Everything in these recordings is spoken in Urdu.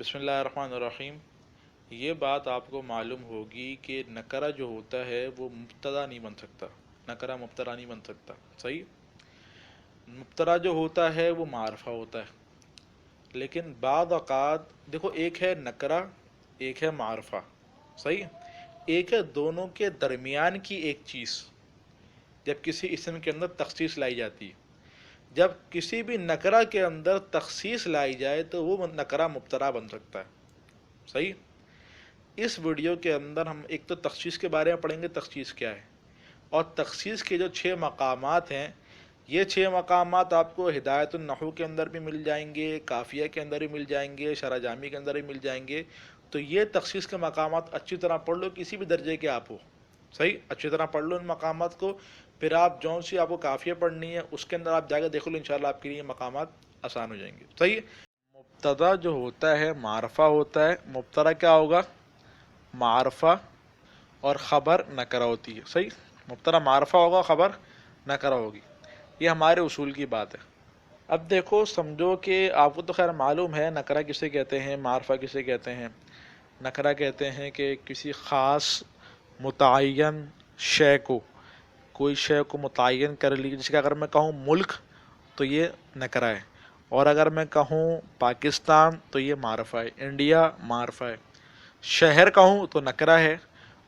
بسم اللہ الرحمن الرحیم۔ یہ بات آپ کو معلوم ہوگی کہ نکرہ جو ہوتا ہے وہ مبتدا نہیں بن سکتا، نکرہ مبتدا نہیں بن سکتا، صحیح؟ مبتدا جو ہوتا ہے وہ معرفہ ہوتا ہے، لیکن بعض اوقات دیکھو ایک ہے نکرہ، ایک ہے معرفہ، صحیح؟ ایک ہے دونوں کے درمیان کی ایک چیز، جب کسی اسم کے اندر تخصیص لائی جاتی ہے، جب کسی بھی نکرہ کے اندر تخصیص لائی جائے تو وہ نکرہ مبتدا بن سکتا ہے، صحیح؟ اس ویڈیو کے اندر ہم ایک تو تخصیص کے بارے میں پڑھیں گے، تخصیص کیا ہے، اور تخصیص کے جو 6 مقامات ہیں، یہ 6 مقامات آپ کو ہدایت النحو کے اندر بھی مل جائیں گے، کافیہ کے اندر بھی مل جائیں گے، شرح جامی کے اندر بھی مل جائیں گے۔ تو یہ تخصیص کے مقامات اچھی طرح پڑھ لو، کسی بھی درجے کے آپ ہو، صحیح؟ اچھی طرح پڑھ لو ان مقامات کو، پھر آپ جون سی آپ کو کافیہ پڑھنی ہے اس کے اندر آپ جا کے دیکھ لو، انشاءاللہ آپ کے لیے مقامات آسان ہو جائیں گے، صحیح؟ مبتدا جو ہوتا ہے معرفہ ہوتا ہے، مبتدا کیا ہوگا؟ معرفہ، اور خبر نکرہ ہوتی ہے، صحیح؟ مبتدا معرفہ ہوگا، خبر نکرہ ہوگی، یہ ہمارے اصول کی بات ہے۔ اب دیکھو سمجھو کہ آپ کو تو خیر معلوم ہے نکرہ کسے کہتے ہیں، معرفہ کسے کہتے ہیں۔ نکرہ کہتے ہیں کہ کسی خاص متعین شے کو، کوئی شے کو متعین کر لی، جس کا اگر میں کہوں ملک تو یہ نکرہ ہے، اور اگر میں کہوں پاکستان تو یہ معرفہ ہے، انڈیا معرفہ ہے۔ شہر کہوں تو نکرہ ہے،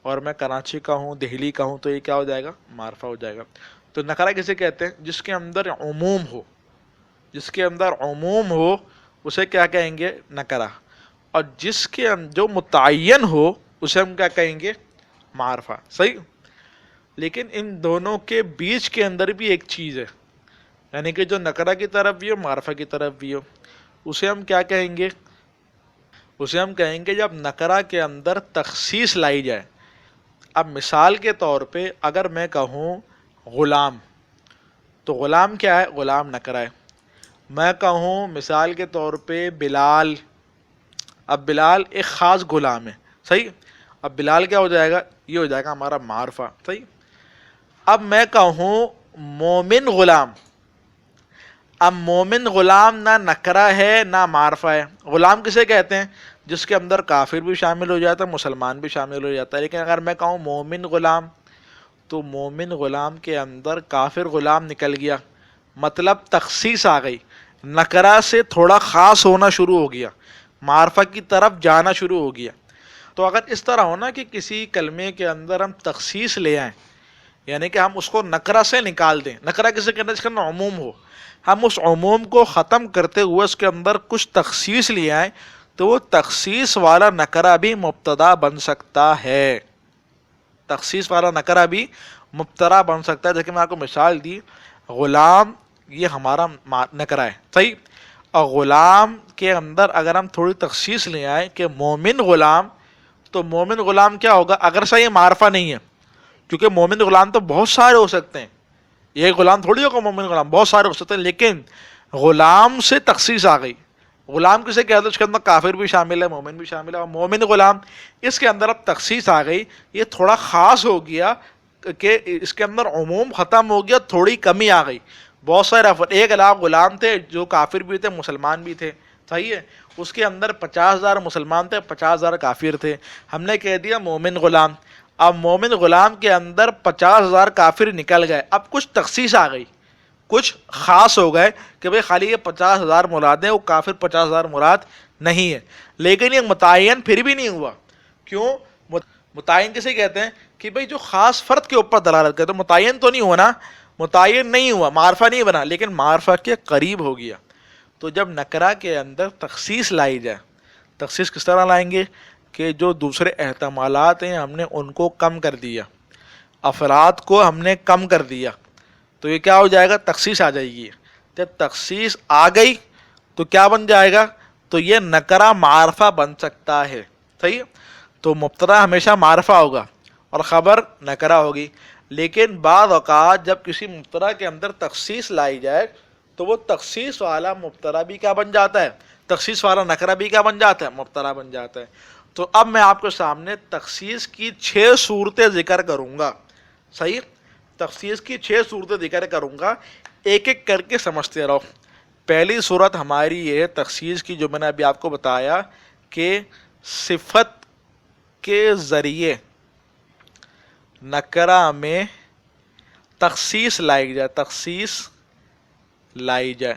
اور میں کراچی کا ہوں، دہلی کا ہوں تو یہ کیا ہو جائے گا؟ معرفہ ہو جائے گا۔ تو نکرہ کسے کہتے ہیں؟ جس کے اندر عموم ہو، جس کے اندر عموم ہو اسے کیا کہیں گے؟ نکرہ۔ اور جس کے جو متعین ہو اسے ہم کیا کہیں گے؟ معرفہ، صحیح؟ لیکن ان دونوں کے بیچ کے اندر بھی ایک چیز ہے، یعنی کہ جو نکرہ کی طرف بھی ہو، معرفہ کی طرف بھی ہو، اسے ہم کیا کہیں گے؟ اسے ہم کہیں گے جب نکرہ کے اندر تخصیص لائی جائے۔ اب مثال کے طور پہ اگر میں کہوں غلام، تو غلام کیا ہے؟ غلام نکرہ ہے۔ میں کہوں مثال کے طور پہ بلال، اب بلال ایک خاص غلام ہے، صحیح؟ اب بلال کیا ہو جائے گا؟ یہ ہو جائے گا ہمارا معرفہ، صحیح؟ اب میں کہوں مومن غلام، اب مومن غلام نہ نکرہ ہے نہ معرفہ ہے۔ غلام کسے کہتے ہیں؟ جس کے اندر کافر بھی شامل ہو جاتا ہے، مسلمان بھی شامل ہو جاتا ہے۔ لیکن اگر میں کہوں مومن غلام، تو مومن غلام کے اندر کافر غلام نکل گیا، مطلب تخصیص آ گئی، نکرہ سے تھوڑا خاص ہونا شروع ہو گیا، معرفہ کی طرف جانا شروع ہو گیا۔ تو اگر اس طرح ہونا کہ کسی کلمے کے اندر ہم تخصیص لے آئیں، یعنی کہ ہم اس کو نکرہ سے نکال دیں، نکرہ کسے کہتے ہیں؟ جس کا اندر عموم ہو، ہم اس عموم کو ختم کرتے ہوئے اس کے اندر کچھ تخصیص لے آئیں، تو وہ تخصیص والا نکرہ بھی مبتدا بن سکتا ہے، تخصیص والا نکرہ بھی مبتدا بن سکتا ہے۔ جیسے میں آپ کو مثال دی، غلام یہ ہمارا نکرہ ہے، صحیح؟ اور غلام کے اندر اگر ہم تھوڑی تخصیص لے آئیں کہ مومن غلام، تو مومن غلام کیا ہوگا؟ اگر سے یہ معرفہ نہیں ہے، کیونکہ مومن غلام تو بہت سارے ہو سکتے ہیں، یہ غلام تھوڑی ہوگا مومن غلام، بہت سارے ہو سکتے ہیں، لیکن غلام سے تخصیص آ گئی۔ غلام کسے کہتے ہیں؟ اس کے اندر کافر بھی شامل ہے، مومن بھی شامل ہے، اور مومن غلام اس کے اندر اب تخصیص آ گئی، یہ تھوڑا خاص ہو گیا کہ اس کے اندر عموم ختم ہو گیا، تھوڑی کمی آ گئی۔ بہت سارے افراد، 1,00,000 غلام تھے جو کافر بھی تھے، مسلمان بھی تھے، صحیح ہے؟ اس کے اندر 50,000 مسلمان تھے، 50,000 کافر تھے، ہم نے کہہ دیا مومن غلام۔ اب مومن غلام کے اندر 50,000 کافر نکل گئے، اب کچھ تخصیص آ گئی، کچھ خاص ہو گئے کہ بھئی خالی یہ 50,000 مراد ہے، وہ کافر 50,000 مراد نہیں ہے۔ لیکن یہ متعین پھر بھی نہیں ہوا، کیوں؟ متعین کسے کہتے ہیں؟ کہ بھئی جو خاص فرد کے اوپر دلالت کرتے، متعین تو نہیں ہونا، متعین نہیں ہوا، معرفہ نہیں بنا، لیکن معرفہ کے قریب ہو گیا۔ تو جب نکرہ کے اندر تخصیص لائی جائے، تخصیص کس طرح لائیں گے؟ کہ جو دوسرے احتمالات ہیں ہم نے ان کو کم کر دیا، افراد کو ہم نے کم کر دیا، تو یہ کیا ہو جائے گا؟ تخصیص آ جائے گی۔ جب تخصیص آ گئی تو کیا بن جائے گا؟ تو یہ نکرہ معرفہ بن سکتا ہے، صحیح؟ تو مبتدا ہمیشہ معرفہ ہوگا اور خبر نکرہ ہوگی، لیکن بعض اوقات جب کسی مبتدا کے اندر تخصیص لائی جائے تو وہ تخصیص والا مبتدا بھی کیا بن جاتا ہے؟ تخصیص والا نکرہ بھی کیا بن جاتا ہے؟ مبتدا بن جاتا ہے۔ تو اب میں آپ کے سامنے تخصیص کی 6 صورتیں ذکر کروں گا، صحیح؟ تخصیص کی 6 صورتیں ذکر کروں گا، ایک ایک کر کے سمجھتے رہو۔ پہلی صورت ہماری یہ تخصیص کی جو میں نے ابھی آپ کو بتایا کہ صفت کے ذریعے نکرہ میں تخصیص لائی جائے، تخصیص لائی جائے.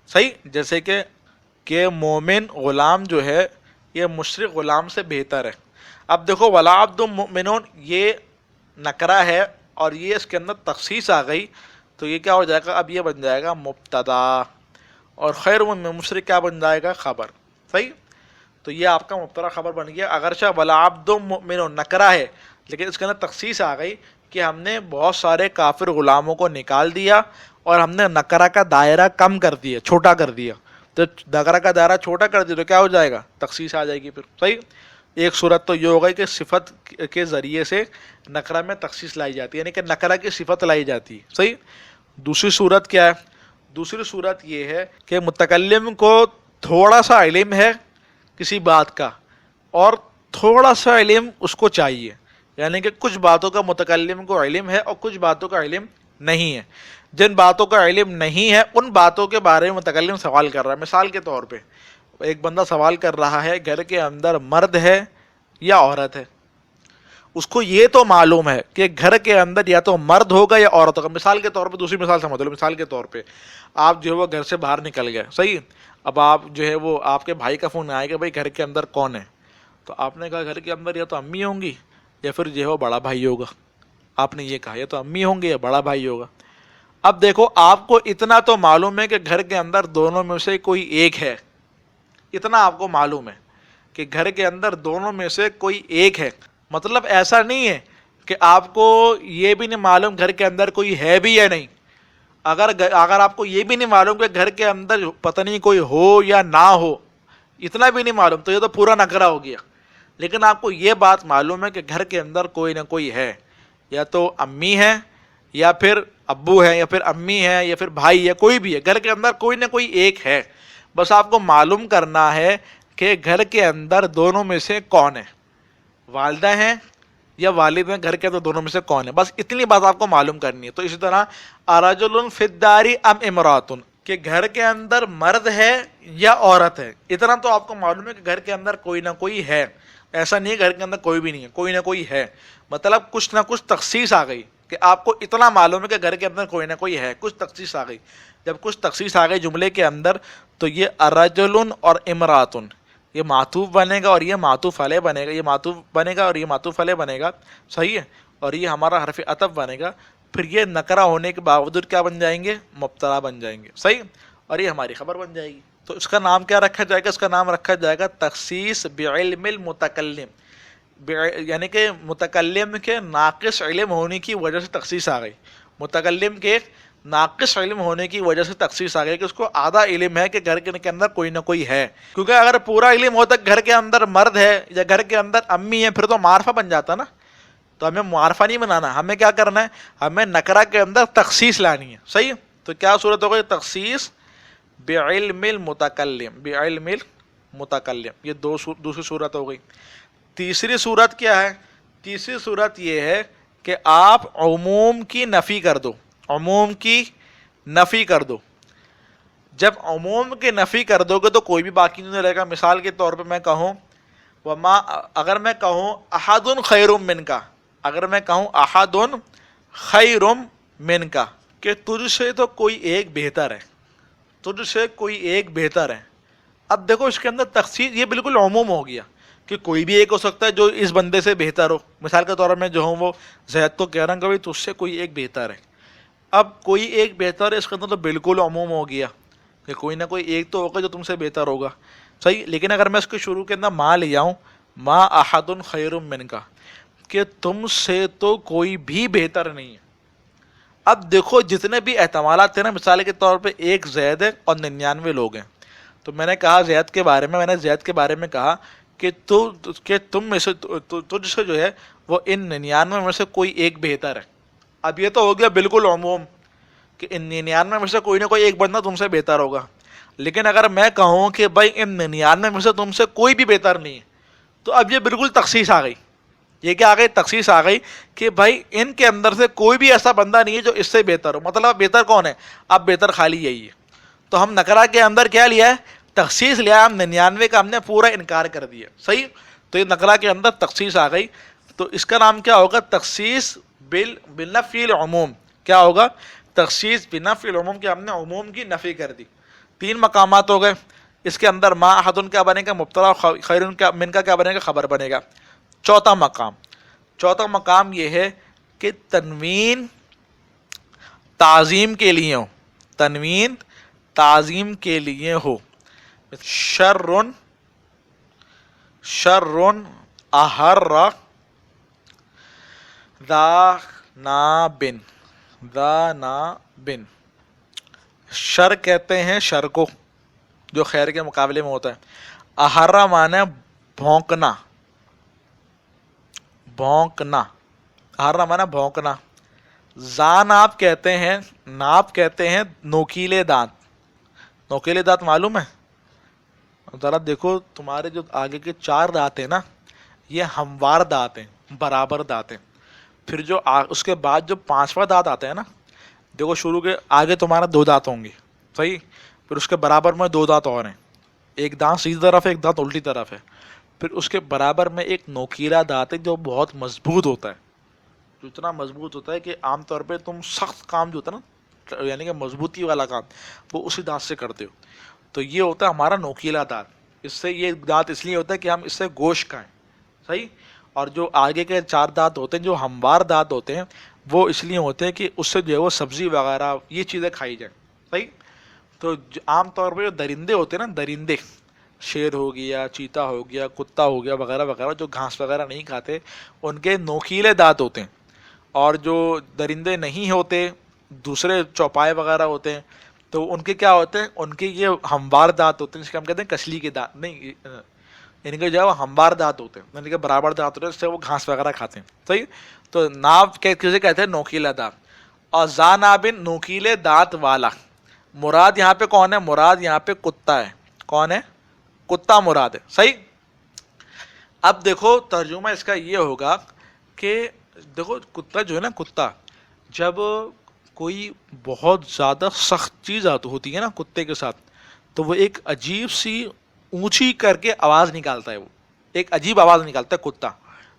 صحیح. جیسے کہ مومن غلام جو ہے یہ مشرک غلام سے بہتر ہے. اب دیکھو ولا عبد مؤمنون یہ نکرہ ہے اور یہ اس کے اندر تخصیص آ گئی تو یہ کیا ہو جائے گا؟ اب یہ بن جائے گا مبتدا، اور خیر من مشرک کیا بن جائے گا؟ خبر. صحیح. تو یہ آپ کا مبتدا خبر بن گیا. اگرچہ ولا عبد مؤمنون نکرہ ہے لیکن اس کے اندر تخصیص آ گئی کہ ہم نے بہت سارے کافر غلاموں کو نکال دیا اور ہم نے نکرہ کا دائرہ کم کر دیا، چھوٹا کر دیا. تو نکرہ کا دائرہ چھوٹا کر دیا تو کیا ہو جائے گا؟ تخصیص آ جائے گی پھر. صحیح. ایک صورت تو یہ ہو گئی کہ صفت کے ذریعے سے نکرہ میں تخصیص لائی جاتی ہے، یعنی کہ نکرہ کی صفت لائی جاتی ہے. صحیح. دوسری صورت کیا ہے؟ دوسری صورت یہ ہے کہ متکلم کو تھوڑا سا علم ہے کسی بات کا اور تھوڑا سا علم اس کو چاہیے، یعنی کہ کچھ باتوں کا متکلم کو علم ہے اور کچھ باتوں کا علم نہیں ہے. جن باتوں کا علم نہیں ہے ان باتوں کے بارے میں متکلم سوال کر رہا ہے. مثال کے طور پہ ایک بندہ سوال کر رہا ہے گھر کے اندر مرد ہے یا عورت ہے. اس کو یہ تو معلوم ہے کہ گھر کے اندر یا تو مرد ہوگا یا عورت ہوگا. مثال کے طور پہ دوسری مثال سمجھ لو. مثال کے طور پہ آپ جو ہے وہ گھر سے باہر نکل گئے. صحیح. اب آپ جو ہے وہ آپ کے بھائی کا فون آئے گا بھائی گھر کے اندر کون ہے، تو آپ نے کہا گھر کے اندر یا تو امی ہوں گی یا پھر جو ہے وہ بڑا بھائی ہوگا. آپ نے یہ کہا یا تو امی ہوں گے یا بڑا بھائی ہوگا. اب دیکھو آپ کو اتنا تو معلوم ہے کہ گھر کے اندر دونوں میں سے کوئی ایک ہے، اتنا آپ کو معلوم ہے کہ گھر کے اندر دونوں میں سے کوئی ایک ہے. مطلب ایسا نہیں ہے کہ آپ کو یہ بھی نہیں معلوم گھر کے اندر کوئی ہے بھی یا نہیں. اگر آپ کو یہ بھی نہیں معلوم کہ گھر کے اندر پتہ نہیں کوئی ہو یا نہ ہو، اتنا بھی نہیں معلوم تو یہ تو پورا نکرہ ہو گیا. لیکن آپ کو یہ بات معلوم ہے کہ گھر کے اندر کوئی نہ کوئی ہے، یا تو امی ہے یا پھر ابو ہے یا پھر امی ہے یا پھر بھائی ہے، کوئی بھی ہے، گھر کے اندر کوئی نہ کوئی ایک ہے. بس آپ کو معلوم کرنا ہے کہ گھر کے اندر دونوں میں سے کون ہے، والدہ ہیں یا والد ہیں، گھر کے اندر دونوں میں سے کون ہے. بس اتنی بات آپ کو معلوم کرنی ہے. تو اسی طرح ارجل فی الدار ام امرأۃ، کہ گھر کے اندر مرد ہے یا عورت ہے. اتنا تو آپ کو معلوم ہے کہ گھر کے اندر کوئی نہ کوئی ہے. ایسا نہیں ہے گھر کے اندر کوئی بھی نہیں ہے، کوئی نہ کوئی ہے. مطلب کچھ نہ کچھ تخصیص آ گئی کہ آپ کو اتنا معلوم ہے کہ گھر کے اندر کوئی نہ کوئی ہے، کچھ تخصیص آ گئی. جب کچھ تخصیص آ گئی جملے کے اندر تو یہ الرجل اور امرأۃ یہ معطوف بنے گا اور یہ معطوف علیہ بنے گا، یہ معطوف بنے گا اور یہ معطوف علیہ بنے گا. صحیح ہے. اور یہ ہمارا حرف عطف بنے گا. پھر یہ نکرہ ہونے کے باوجود کیا بن جائیں گے؟ مبتدا بن جائیں گے. صحیح. اور یہ ہماری خبر بن جائے گی. تو اس کا نام کیا رکھا جائے گا؟ اس کا نام رکھا جائے گا تخصیص بعلم المتکلم، یعنی کہ متکلم کے ناقص علم ہونے کی وجہ سے تخصیص آ گئی. متکلم کے ناقص علم ہونے کی وجہ سے تخصیص آ گئی کہ اس کو آدھا علم ہے کہ گھر کے اندر کوئی نہ کوئی ہے. کیونکہ اگر پورا علم ہوتا کہ گھر کے اندر مرد ہے یا گھر کے اندر امی ہے پھر تو معرفہ بن جاتا نا. تو ہمیں معرفہ نہیں بنانا، ہمیں کیا کرنا ہے؟ ہمیں نکرہ کے اندر تخصیص لانی ہے. صحیح. تو کیا صورت ہو گئی؟ تخصیص بعلم المتکلم، بعلم المتکلم. یہ دوسری صورت ہو گئی. تیسری صورت کیا ہے؟ تیسری صورت یہ ہے کہ آپ عموم کی نفی کر دو. عموم کی نفی کر دو. جب عموم کی نفی کر دو گے تو کوئی بھی باقی نہیں رہے گا. مثال کے طور پہ میں کہوں وما، اگر میں کہوں احد خیر من کا، اگر میں کہوں احد خیر من کا کہ تجھ سے تو کوئی ایک بہتر ہے، تجھ سے کوئی ایک بہتر ہے. اب دیکھو اس کے اندر تخصیص یہ بالکل عموم ہو گیا کہ کوئی بھی ایک ہو سکتا ہے جو اس بندے سے بہتر ہو. مثال کے طور پر میں جو ہوں وہ زید کو کہہ رہا ہوں کہ بھائی تجھ سے کوئی ایک بہتر ہے. اب کوئی ایک بہتر ہے اس کے اندر تو بالکل عموم ہو گیا کہ کوئی نہ کوئی ایک تو ہوگا جو تم سے بہتر ہوگا. صحیح. لیکن اگر میں اس کے شروع کے اندر ماں لے آؤں، ما احد خیر من کا، کہ تم سے تو کوئی بھی بہتر نہیں ہے. اب دیکھو جتنے بھی احتمالات تھے نا، مثال کے طور پہ ایک زید ہے اور 99 لوگ ہیں. تو میں نے کہا زید کے بارے میں، زید کے بارے میں کہا کہ تم میں سے تجھ سے جو ہے وہ ان 99 میں سے کوئی ایک بہتر ہے. اب یہ تو ہو گیا بالکل عموم کہ ان 99 میں سے کوئی نہ کوئی ایک بندہ تم سے بہتر ہوگا. لیکن اگر میں کہوں کہ بھائی ان 99 میں سے تم سے کوئی بھی بہتر نہیں ہے، تو اب یہ بالکل تخصیص آ گئی. یہ کیا آ گئی؟ تخصیص آ گئی کہ بھائی ان کے اندر سے کوئی بھی ایسا بندہ نہیں ہے جو اس سے بہتر ہو. مطلب بہتر کون ہے؟ اب بہتر خالی یہی ہے. تو ہم نکرہ کے اندر کیا لیا ہے؟ تخصیص لیا ہم 99 کا ہم نے پورا انکار کر دیا. صحیح. تو یہ نقرہ کے اندر تخصیص آ گئی. تو اس کا نام کیا ہوگا؟ تخصیص بنفی العموم. کیا ہوگا؟ تخصیص بنفی العموم کہ ہم نے عموم کی نفی کر دی. 3 مقامات ہو گئے. اس کے اندر ما احد کیا بنے گا؟ مبتدا. خیر من کا کیا بنے گا؟ خبر بنے گا. چوتھا مقام یہ ہے کہ تنوین تعظیم کے لیے ہو. تنوین تعظیم کے لیے ہو. شرن احر ذا نابن. شر کہتے ہیں شر کو جو خیر کے مقابلے میں ہوتا ہے. احرہ معنی بھونکنا. احرہ معنی بھونکنا. ناب کہتے ہیں نوکیلے دانت. نوکیلے دانت معلوم ہے؟ ذرا دیکھو تمہارے جو آگے کے 4 دانت ہیں نا یہ ہموار دانت ہیں, برابر دانت ہیں. پھر جو اس کے بعد جو 5واں دانت آتا ہے نا, دیکھو شروع کے آگے تمہارا 2 دانت ہوں گے. صحیح. پھر اس کے برابر میں 2 دانت اور ہیں. ایک دانت سیدھی طرف ہے, ایک دانت الٹی طرف ہے. پھر اس کے برابر میں ایک نوکیلا دانت ہے جو بہت مضبوط ہوتا ہے. جو اتنا مضبوط ہوتا ہے کہ عام طور پہ تم سخت کام جو ہوتا ہے نا, یعنی کہ مضبوطی والا کام, وہ اسی دانت سے کرتے ہو. تو یہ ہوتا ہے ہمارا نوکیلا دانت. اس سے یہ دانت اس لیے ہوتا ہے کہ ہم اس سے گوشت کھائیں. صحیح. اور جو آگے کے 4 دانت ہوتے ہیں جو ہموار دانت ہوتے ہیں وہ اس لیے ہوتے ہیں کہ اس سے جو ہے وہ سبزی وغیرہ یہ چیزیں کھائی جائیں. صحیح. تو عام طور پہ جو درندے ہوتے ہیں نا, درندے, شیر ہو گیا, چیتا ہو گیا, کتا ہو گیا وغیرہ وغیرہ, جو گھاس وغیرہ نہیں کھاتے ان کے نوکیلے دانت ہوتے ہیں. اور جو درندے نہیں ہوتے, دوسرے چوپائے وغیرہ ہوتے ہیں, تو ان کے کیا ہوتے ہیں, ان کے یہ ہموار دانت ہوتے ہیں, جس کے ہم کہتے ہیں کسلی کے دانت. نہیں, ان کے جو ہے وہ ہموار دانت ہوتے ہیں, یعنی کہ برابر دانت ہوتے ہیں, اس سے وہ گھاس وغیرہ کھاتے ہیں. صحیح. تو ناب کسے کہتے ہیں؟ نوکیلا دانت. اور ذانابن نوکیلے دانت والا. مراد یہاں پہ کون ہے؟ مراد یہاں پہ کتا ہے. کون ہے؟ کتا مراد ہے. صحیح. اب دیکھو ترجمہ اس کا یہ ہوگا کہ دیکھو کتا جو ہے نا, کتا جب کوئی بہت زیادہ سخت چیز ہوتی ہے نا کتے کے ساتھ, تو وہ ایک عجیب سی اونچی کر کے آواز نکالتا ہے. وہ ایک عجیب آواز نکالتا ہے کتا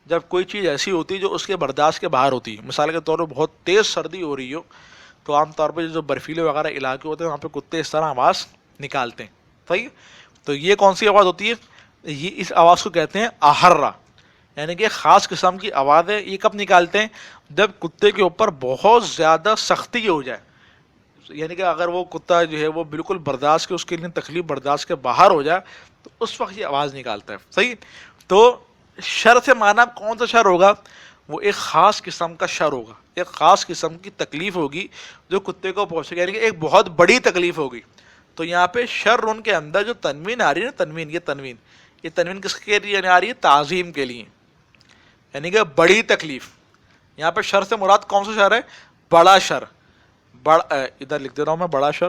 جب کوئی چیز ایسی ہوتی ہے جو اس کے برداشت کے باہر ہوتی ہے. مثال کے طور پر بہت تیز سردی ہو رہی ہو تو عام طور پہ جو برفیلے وغیرہ علاقے ہوتے ہیں وہاں پہ کتے اس طرح آواز نکالتے ہیں. صحیح. تو یہ کون سی آواز ہوتی ہے؟ یہ اس آواز کو کہتے ہیں احرہ, یعنی کہ خاص قسم کی آواز ہے. یہ کب نکالتے ہیں؟ جب کتے کے اوپر بہت زیادہ سختی ہو جائے, یعنی کہ اگر وہ کتا جو ہے وہ بالکل برداشت کے, اس کے لیے تکلیف برداشت کے باہر ہو جائے تو اس وقت یہ آواز نکالتا ہے. صحیح. تو شر سے معنی کون سا شر ہوگا؟ وہ ایک خاص قسم کا شر ہوگا, ایک خاص قسم کی تکلیف ہوگی جو کتے کو پہنچے گی, یعنی کہ ایک بہت بڑی تکلیف ہوگی. تو یہاں پہ شر ان کے اندر جو تنوین آ رہی ہے نا, یہ تنوین کس کے لیے آ رہی ہے؟ تعظیم کے لیے, یعنی کہ بڑی تکلیف. یہاں پہ شر سے مراد کون سا شر ہے؟ بڑا شر. ادھر لکھ دے رہا ہوں میں, بڑا شر.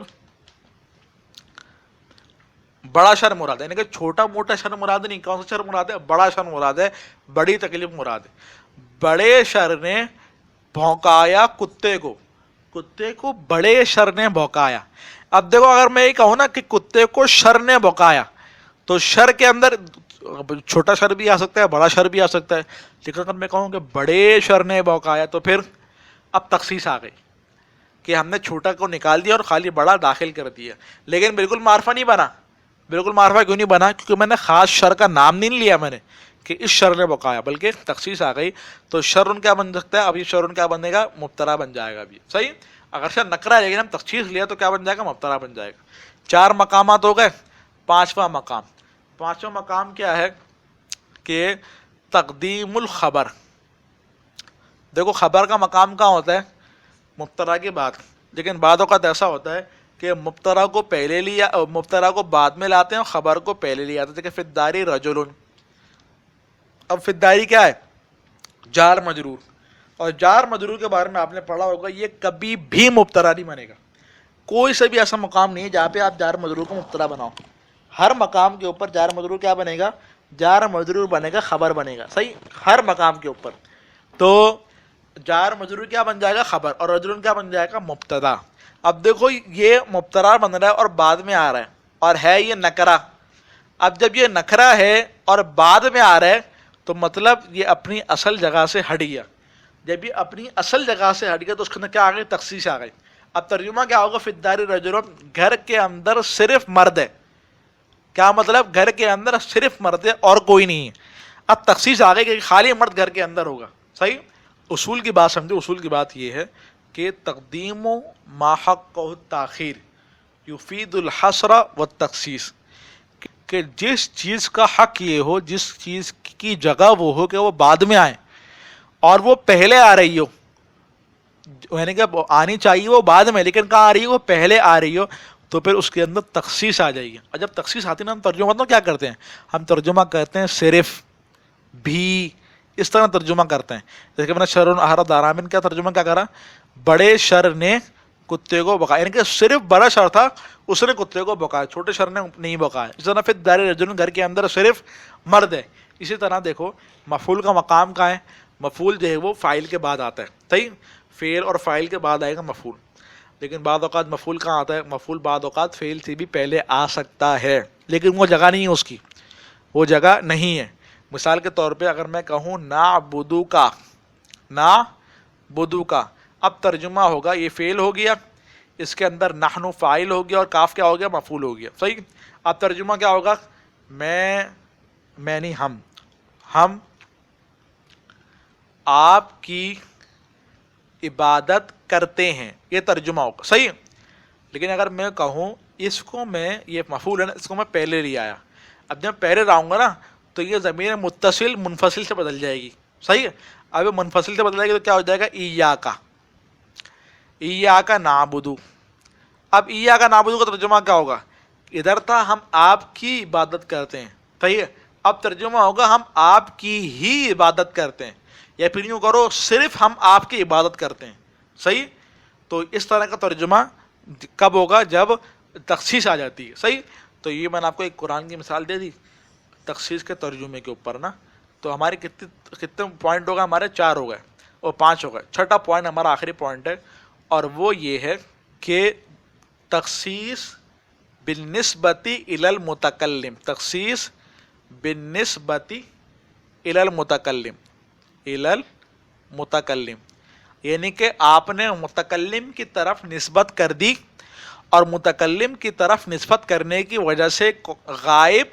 بڑا شر مراد ہے, یعنی کہ چھوٹا موٹا شر مراد نہیں. کون سا شر مراد ہے؟ بڑا شر مراد ہے, بڑی تکلیف مراد ہے. بڑے شر نے بھونکایا کتے کو بڑے شر نے بھونکایا. اب دیکھو اگر میں یہ کہوں نا کہ کتے کو شر نے بھونکایا, تو شر کے اندر چھوٹا شر بھی آ سکتا ہے, بڑا شر بھی آ سکتا ہے. لیکن اگر میں کہوں کہ بڑے شر نے بھونکایا تو پھر اب تخصیص آ گئی کہ ہم نے چھوٹا کو نکال دیا اور خالی بڑا داخل کر دیا. لیکن بالکل معرفہ نہیں بنا. بالکل معرفہ کیوں نہیں بنا؟ کیونکہ میں نے خاص شر کا نام نہیں لیا میں نے کہ اس شر نے بقایا, بلکہ تخصیص آ گئی. تو شر ان کیا بن سکتا ہے؟ اب یہ شر ان کیا بنے گا؟ مبتدا بن جائے گا. ابھی صحیح. اگر شر نکرا ہے لیکن ہم تخصیص لیا تو کیا بن جائے گا؟ مبتدا بن جائے گا. 4 مقامات ہو گئے. 5واں مقام کیا ہے کہ تقدیم الخبر. دیکھو خبر کا مقام کہاں ہوتا ہے؟ مبتدا کے بعد. لیکن بعد اوقات ایسا ہوتا ہے کہ مبتدا کو پہلے لیا, مبتدا کو بعد میں لاتے ہیں اور خبر کو پہلے لے آتے ہیں. جیسے فداری رجل. اب فداری کیا ہے؟ جار مجرور. اور جار مجرور کے بارے میں آپ نے پڑھا ہوگا, یہ کبھی بھی مبتدا نہیں بنے گا. کوئی سے بھی ایسا مقام نہیں ہے جہاں پہ آپ جار مجرور کو مبتدا بناؤ. ہر مقام کے اوپر جار مجرور کیا بنے گا؟ جار مجرور بنے گا, خبر بنے گا. صحیح. ہر مقام کے اوپر. تو جار مجرور کیا بن جائے گا؟ خبر. اور رجل کیا بن جائے گا؟ مبتدا. اب دیکھو یہ مبتدا بن رہا ہے اور بعد میں آ رہا ہے, اور ہے یہ نکرہ. اب جب یہ نکرہ ہے اور بعد میں آ رہا ہے تو مطلب یہ اپنی اصل جگہ سے ہٹ گیا. جب یہ اپنی اصل جگہ سے ہٹ گیا تو اس کے اندر کیا آ گئی؟ تخصیص آ گئی. اب ترجمہ کیا ہوگا؟ فی الدار رجل، گھر کے اندر صرف مرد ہے. کیا مطلب؟ گھر کے اندر صرف مرد ہے اور کوئی نہیں ہے. اب تخصیص آ گئی کہ خالی مرد گھر کے اندر ہوگا. صحیح. اصول کی بات سمجھو. اصول کی بات یہ ہے کہ تقدیم ما حقہ التاخیر یفید الحصر والتخصیص، کہ جس چیز کا حق یہ ہو، جس چیز کی جگہ وہ ہو کہ وہ بعد میں آئے اور وہ پہلے آ رہی ہو، یعنی کہ آنی چاہیے وہ بعد میں لیکن کہاں آ رہی ہو؟ وہ پہلے آ رہی ہو، تو پھر اس کے اندر تخصیص آ جائے گی. اور جب تخصیص آتی ہے نا، ہم ترجمہ مطلب کیا کرتے ہیں؟ ہم ترجمہ کرتے ہیں صرف، بھی، اس طرح ترجمہ کرتے ہیں. جیسے کہ میں نے شر احرد آرامن کا ترجمہ کیا کرا؟ بڑے شر نے کتے کو بکایا، یعنی کہ صرف بڑا شر تھا اس نے کتے کو بکایا، چھوٹے شر نے نہیں بکایا. اس طرح پھر دار رجل، گھر کے اندر صرف مرد ہے. اسی طرح دیکھو مفعول کا مقام کہاں ہے؟ مفعول جو ہے وہ فاعل کے بعد آتا ہے. صحیح. فعل اور فاعل کے بعد آئے گا مفعول. لیکن بعض اوقات مفعول کہاں آتا ہے؟ مفعول بعض اوقات فعل سے بھی پہلے آ سکتا ہے لیکن وہ جگہ نہیں ہے اس کی، وہ جگہ نہیں ہے. مثال کے طور پہ اگر میں کہوں نعبدو کا، نعبدو کا، اب ترجمہ ہوگا یہ فعل ہو گیا، اس کے اندر نحن فاعل ہو گیا اور کاف کیا ہو گیا؟ مفعول ہو گیا. صحیح. اب ترجمہ کیا ہوگا؟ میں نہیں، ہم آپ کی عبادت کرتے ہیں، یہ ترجمہ ہوگا. صحیح. لیکن اگر میں کہوں اس کو، میں یہ مفعول ہے نا، اس کو میں پہلے لے آیا، اب جب پہلے لاؤں گا نا تو یہ ضمیر متصل منفصل سے بدل جائے گی. صحیح ہے. اب منفصل سے بدل جائے گی تو کیا ہو جائے گا؟ ایاکا، ایاکا نعبدو. اب ایاکا نعبدو کا ترجمہ کیا ہوگا؟ ادھر تھا ہم آپ کی عبادت کرتے ہیں. صحیح ہے. اب ترجمہ ہوگا ہم آپ کی ہی عبادت کرتے ہیں، یا پھر یوں کرو صرف ہم آپ کی عبادت کرتے ہیں. صحیح. تو اس طرح کا ترجمہ کب ہوگا؟ جب تخصیص آ جاتی ہے. صحیح. تو یہ میں نے آپ کو ایک قرآن کی مثال دے دی تخصیص کے ترجمے کے اوپر نا. تو ہمارے کتنے پوائنٹ ہو گئے؟ ہمارے 4 ہو گئے اور 5 ہو گئے. چھٹا پوائنٹ ہمارا آخری پوائنٹ ہے اور وہ یہ ہے کہ تخصیص بالنسبت الی المتکلم، تخصیص بالنسبت الی المتکلم، الی المتکلم، یعنی کہ آپ نے متکلم کی طرف نسبت کر دی اور متکلم کی طرف نسبت کرنے کی وجہ سے غائب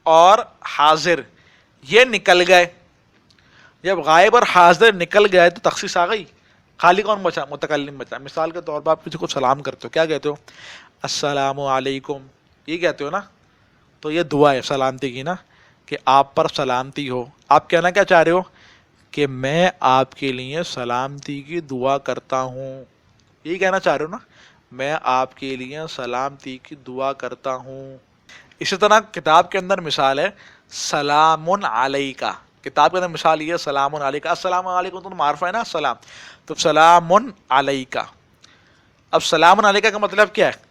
اور حاضر یہ نکل گئے. جب غائب اور حاضر نکل گئے تو تخصیص آ گئی، خالی کون بچا؟ متکلم بچا. مثال کے طور پر آپ کسی کو سلام کرتے ہو، کیا کہتے ہو؟ السلام علیکم، یہ کہتے ہو نا. تو یہ دعا ہے سلامتی کی نا، کہ آپ پر سلامتی ہو. آپ کہنا کیا چاہ رہے ہو؟ کہ میں آپ کے لیے سلامتی کی دعا کرتا ہوں. یہی کہنا چاہ رہے ہو نا، میں آپ کے لیے سلامتی کی دعا کرتا ہوں. اسی طرح کتاب کے اندر مثال ہے سلام علیکہ. کتاب کے اندر مثال یہ ہے سلام علیکہ. السلام علیکم تو معرفہ ہے نا السلام، تو سلام علیکہ. اب سلام علیکہ کا مطلب کیا ہے؟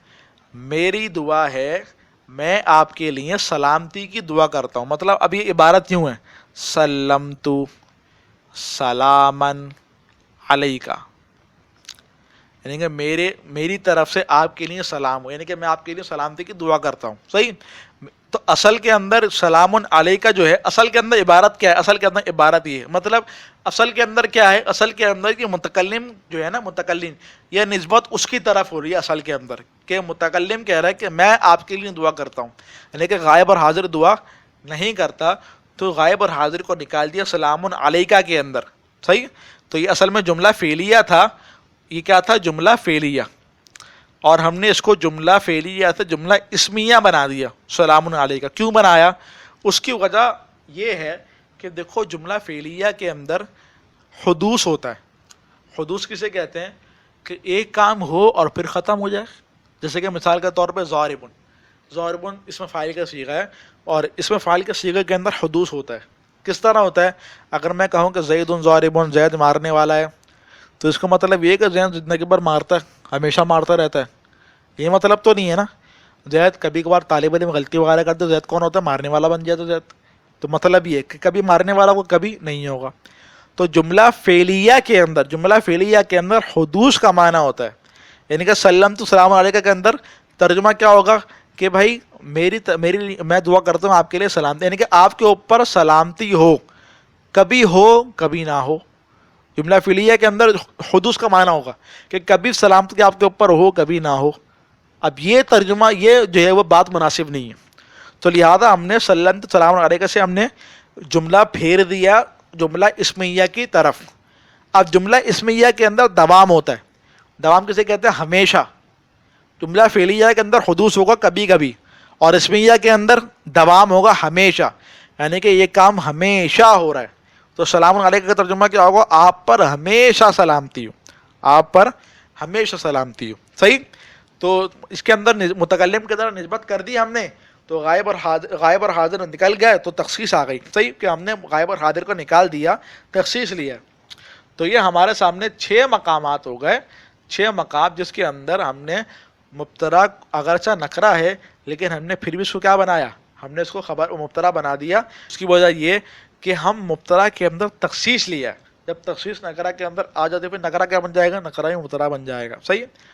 میری دعا ہے، میں آپ کے لیے سلامتی کی دعا کرتا ہوں. مطلب اب یہ عبارت یوں ہے سلمت سلامن علیکہ، یعنی کہ میری طرف سے آپ کے لیے سلام ہو، یعنی کہ میں آپ کے لیے سلامتی کی دعا کرتا ہوں. صحیح. تو اصل کے اندر سلام علیکہ جو ہے، اصل کے اندر عبارت کیا ہے؟ اصل کے اندر عبارت یہ ہے، مطلب اصل کے اندر کیا ہے؟ اصل کے اندر کہ متکلم جو ہے نا، متکلم، یہ نسبت اس کی طرف ہو رہی ہے اصل کے اندر، کہ متکلم کہہ رہا ہے کہ میں آپ کے لیے دعا کرتا ہوں، یعنی کہ غائب اور حاضر دعا نہیں کرتا. تو غائب اور حاضر کو نکال دیا سلام علیکہ کے اندر. صحیح. تو یہ اصل میں جملہ فعلیہ تھا. یہ کیا تھا؟ جملہ فعلیہ. اور ہم نے اس کو جملہ فعلیہ سے جملہ اسمیہ بنا دیا سلام علیکہ. کیوں بنایا؟ اس کی وجہ یہ ہے کہ دیکھو جملہ فعلیہ کے اندر حدوث ہوتا ہے. حدوث کسے کہتے ہیں؟ کہ ایک کام ہو اور پھر ختم ہو جائے. جیسے کہ مثال کے طور پہ ضاربن، ضاربن اس میں فاعل کا صیغہ ہے اور اس میں فاعل کے صیغے کے اندر حدوث ہوتا ہے. کس طرح ہوتا ہے؟ اگر میں کہوں کہ زید ضاربن، زید مارنے والا ہے، تو اس کا مطلب یہ کہ زید زندگی بھر مارتا ہے، ہمیشہ مارتا رہتا ہے، یہ مطلب تو نہیں ہے نا. زید کبھی کبھار طالب علم غلطی وغیرہ کرتے تو زید کون ہوتا ہے؟ مارنے والا بن جائے تو زید. تو مطلب یہ کہ کبھی مارنے والا کو کبھی نہیں ہوگا. تو جملہ فعلیہ کے اندر، جملہ فعلیہ کے اندر حدوث کا معنی ہوتا ہے. یعنی کہ سلم تو سلام علیکہ کے اندر ترجمہ کیا ہوگا؟ کہ بھائی میری میں دعا کرتا ہوں آپ کے لیے سلامتی، یعنی کہ آپ کے اوپر سلامتی ہو کبھی نہ ہو. جملہ فعلیہ کے اندر حدوث کا معنی ہوگا کہ کبھی سلامتی آپ کے اوپر ہو کبھی نہ ہو. اب یہ ترجمہ یہ جو ہے وہ بات مناسب نہیں ہے، تو لہذا ہم نے سلام علیکہ سے ہم نے جملہ پھیر دیا جملہ اسمیہ کی طرف. اب جملہ اسمیہ کے اندر دوام ہوتا ہے. دوام کسے کہتے ہیں؟ ہمیشہ. جملہ فعلیہ کے اندر حدوث ہوگا کبھی کبھی، اور اسمیہ کے اندر دوام ہوگا ہمیشہ، یعنی کہ یہ کام ہمیشہ ہو رہا ہے. تو سلام علیکہ کا ترجمہ کیا ہوگا؟ آپ پر ہمیشہ سلامتی ہو، آپ پر ہمیشہ سلامتی ہو. صحیح. تو اس کے اندر متکلم کی طرح نسبت کر دی ہم نے، تو غائب اور حاضر نکل گئے تو تخصیص آ گئی. صحیح کہ ہم نے غائب اور حاضر کو نکال دیا، تخصیص لیا. تو یہ ہمارے سامنے 6 مقامات ہو گئے، 6 مقام جس کے اندر ہم نے مبتدا اگرچہ نکرہ ہے لیکن ہم نے پھر بھی اس کو کیا بنایا؟ ہم نے اس کو خبر مبتدا بنا دیا. اس کی وجہ یہ کہ ہم مبتدا کے اندر تخصیص لیا. جب تخصیص نکرہ کے اندر آ جاتے پھر نکرہ کیا بن جائے گا؟ نکرہ ہی مبتدا بن جائے گا. صحیح.